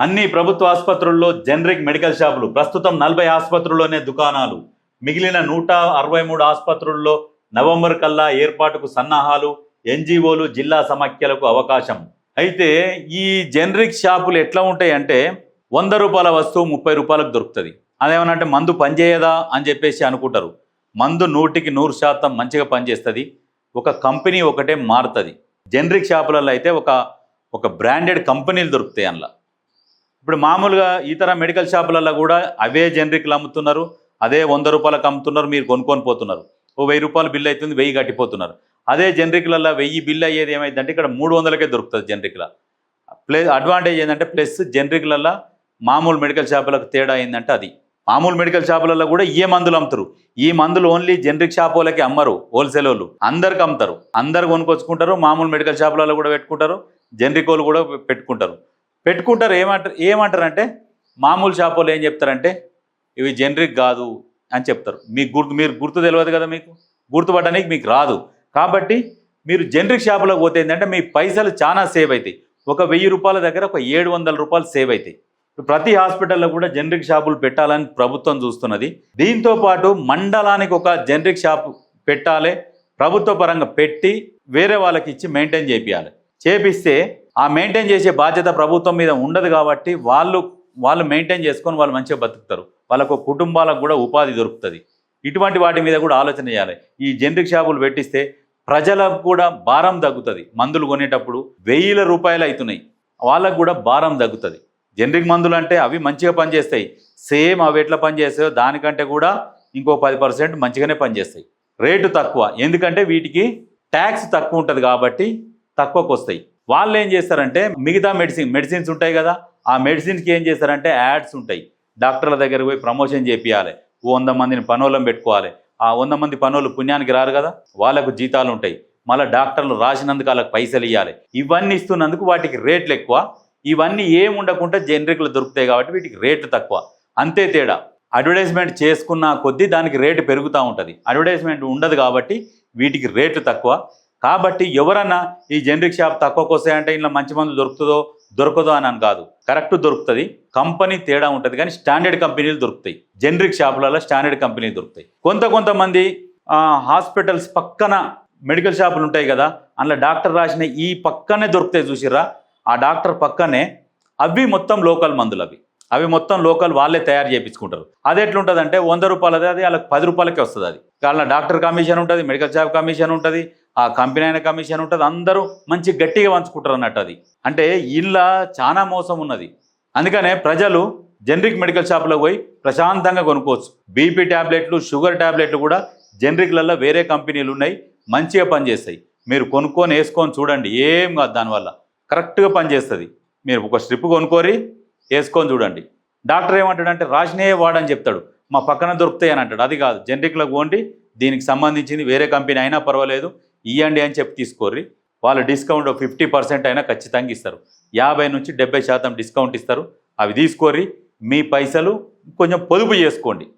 అన్ని ప్రభుత్వ ఆసుపత్రుల్లో జనరిక్ మెడికల్ షాపులు ప్రస్తుతం 40 ఆసుపత్రుల్లోనే దుకాణాలు. మిగిలిన 163 ఆసుపత్రుల్లో నవంబర్ కల్లా ఏర్పాటుకు సన్నాహాలు. ఎన్జీఓలు జిల్లా సమాఖ్యలకు అవకాశం. అయితే ఈ జనరిక్ షాపులు ఎట్లా ఉంటాయి అంటే 100 రూపాయల వస్తువు 30 రూపాయలకు దొరుకుతుంది. అదేమనంటే మందు పనిచేయదా అని చెప్పేసి అనుకుంటారు. మందు 100కి 100% మంచిగా పనిచేస్తుంది. ఒక కంపెనీ ఒకటే మారుతుంది. జనరిక్ షాపులలో అయితే ఒక బ్రాండెడ్ కంపెనీలు దొరుకుతాయి అందులో. ఇప్పుడు మామూలుగా ఇతర మెడికల్ షాపులలో కూడా అవే జనరిక్లు అమ్ముతున్నారు, అదే 100 రూపాయలకు అమ్ముతున్నారు. మీరు కొనుక్కొని పోతున్నారు. ఓ 1000 రూపాయలు బిల్లు అవుతుంది, 1000 కట్టిపోతున్నారు. అదే జనరిక్లలో 1000 బిల్లు అయ్యేది ఏమైందంటే ఇక్కడ 300కే దొరుకుతుంది జనరిక్లో. అడ్వాంటేజ్ ఏంటంటే ప్లస్ జనరిక్లలో మామూలు మెడికల్ షాపులకు తేడా ఏంటంటే అది మామూలు మెడికల్ షాపులలో కూడా ఏ మందులు అమ్ముతారు. ఈ మందులు ఓన్లీ జనరిక్ షాప్ వాళ్ళకి అమ్మరు, హోల్సేల్ వాళ్ళు అందరికి అమ్ముతారు. అందరు కొనుక్కొచ్చుకుంటారు. మామూలు మెడికల్ షాపులలో కూడా పెట్టుకుంటారు, జనరిక్ వాళ్ళు కూడా పెట్టుకుంటారు. ఏమంటారంటే మామూలు షాప్ వాళ్ళు ఏం చెప్తారంటే ఇవి జనరిక్ కాదు అని చెప్తారు. మీరు గుర్తు తెలియదు కదా, మీకు గుర్తుపట్టడానికి మీకు రాదు. కాబట్టి మీరు జనరిక్ షాపులోకి పోతే ఏంటంటే మీ పైసలు చాలా సేవ్ అవుతాయి. ఒక 1000 రూపాయల దగ్గర ఒక 700 రూపాయలు సేవ్ అవుతాయి. ప్రతి హాస్పిటల్లో కూడా జనరిక్ షాపులు పెట్టాలని ప్రభుత్వం చూస్తున్నది. దీంతో పాటు మండలానికి ఒక జనరిక్ షాప్ పెట్టాలి. ప్రభుత్వ పరంగా పెట్టి వేరే వాళ్ళకి ఇచ్చి మెయింటైన్ చేపిస్తే ఆ మెయింటైన్ చేసే బాధ్యత ప్రభుత్వం మీద ఉండదు. కాబట్టి వాళ్ళు మెయింటైన్ చేసుకొని వాళ్ళు మంచిగా బతుకుతారు. వాళ్ళకు కుటుంబాలకు కూడా ఉపాధి దొరుకుతుంది. ఇటువంటి వాటి మీద కూడా ఆలోచన చేయాలి. ఈ జనరిక్ షాపులు పెట్టిస్తే ప్రజలకు కూడా భారం తగ్గుతుంది. మందులు కొనేటప్పుడు 1000 రూపాయలు అవుతున్నాయి, వాళ్ళకు కూడా భారం తగ్గుతుంది. జనరిక్ మందులు అంటే అవి మంచిగా పనిచేస్తాయి. సేమ్ అవి ఎట్లా పనిచేస్తాయో దానికంటే కూడా ఇంకో 10% మంచిగానే పనిచేస్తాయి. రేటు తక్కువ, ఎందుకంటే వీటికి ట్యాక్స్ తక్కువ ఉంటుంది కాబట్టి తక్కువకు వస్తాయి. వాళ్ళు ఏం చేస్తారంటే మిగతా మెడిసిన్స్ ఉంటాయి కదా, ఆ మెడిసిన్స్కి ఏం చేస్తారంటే యాడ్స్ ఉంటాయి. డాక్టర్ల దగ్గర పోయి ప్రమోషన్ చేపియాలి. 100 మందిని పనోళ్ళని పెట్టుకోవాలి. ఆ 100 మంది పనోళ్ళు పుణ్యానికి రారు కదా, వాళ్ళకు జీతాలు ఉంటాయి. మళ్ళీ డాక్టర్లు రాసినందుకు వాళ్ళకి పైసలు ఇవ్వాలి. ఇవన్నీ ఇస్తున్నందుకు వాటికి రేట్లు ఎక్కువ. ఇవన్నీ ఏం ఉండకుండా జనరిక్లు దొరుకుతాయి కాబట్టి వీటికి రేటు తక్కువ, అంతే తేడా. అడ్వర్టైజ్మెంట్ చేసుకున్న కొద్దీ దానికి రేటు పెరుగుతూ ఉంటుంది. అడ్వర్టైజ్మెంట్ ఉండదు కాబట్టి వీటికి రేటు తక్కువ. కాబట్టి ఎవరన్నా ఈ జనరిక్ షాప్ తక్కువకు వస్తాయంటే ఇలా మంచి మందు దొరకదో అని కాదు, కరెక్ట్ దొరుకుతుంది. కంపెనీ తేడా ఉంటుంది కానీ స్టాండర్డ్ కంపెనీలు దొరుకుతాయి. జనరిక్ షాపులలో స్టాండర్డ్ కంపెనీలు దొరుకుతాయి. కొంతమంది హాస్పిటల్స్ పక్కన మెడికల్ షాపులు ఉంటాయి కదా, అందులో డాక్టర్ రాసిన ఈ పక్కనే దొరుకుతాయి చూసిర్రా, ఆ డాక్టర్ పక్కనే అవి మొత్తం లోకల్ మందులు. అవి మొత్తం లోకల్ వాళ్ళే తయారు చేయించుకుంటారు. అది ఎట్లుంటుంది అంటే 100 రూపాయలది అది వాళ్ళకి 10 రూపాయలకే వస్తుంది. అది వాళ్ళ డాక్టర్ కమిషన్ ఉంటుంది, మెడికల్ షాప్ కమిషన్ ఉంటుంది, ఆ కంపెనీ అయిన కమిషన్ ఉంటుంది. అందరూ మంచి గట్టిగా పంచుకుంటారు అన్నట్టు. అది అంటే ఇలా చాలా మోసం ఉన్నది. అందుకనే ప్రజలు జనరిక్ మెడికల్ షాప్లో పోయి ప్రశాంతంగా కొనుక్కోవచ్చు. బీపీ ట్యాబ్లెట్లు, షుగర్ ట్యాబ్లెట్లు కూడా జనరిక్లలో వేరే కంపెనీలు ఉన్నాయి, మంచిగా పనిచేస్తాయి. మీరు కొనుక్కొని వేసుకొని చూడండి, ఏం కాదు, దానివల్ల కరెక్ట్గా పనిచేస్తుంది. మీరు ఒక స్ట్రిప్ కొనుక్కోరి వేసుకొని చూడండి. డాక్టర్ ఏమంటాడంటే రాసినే వాడని చెప్తాడు, మా పక్కన దొరుకుతాయి అని అంటాడు. అది కాదు, జనరిక్లకు పోండి, దీనికి సంబంధించింది వేరే కంపెనీ అయినా పర్వాలేదు ఇవ్వండి అని చెప్పి తీసుకోర్రి. వాళ్ళు డిస్కౌంట్ 50% అయినా ఖచ్చితంగా ఇస్తారు. 50 నుంచి 70% డిస్కౌంట్ ఇస్తారు. అవి తీసుకోర్రి, మీ పైసలు కొంచెం పొదుపు చేసుకోండి.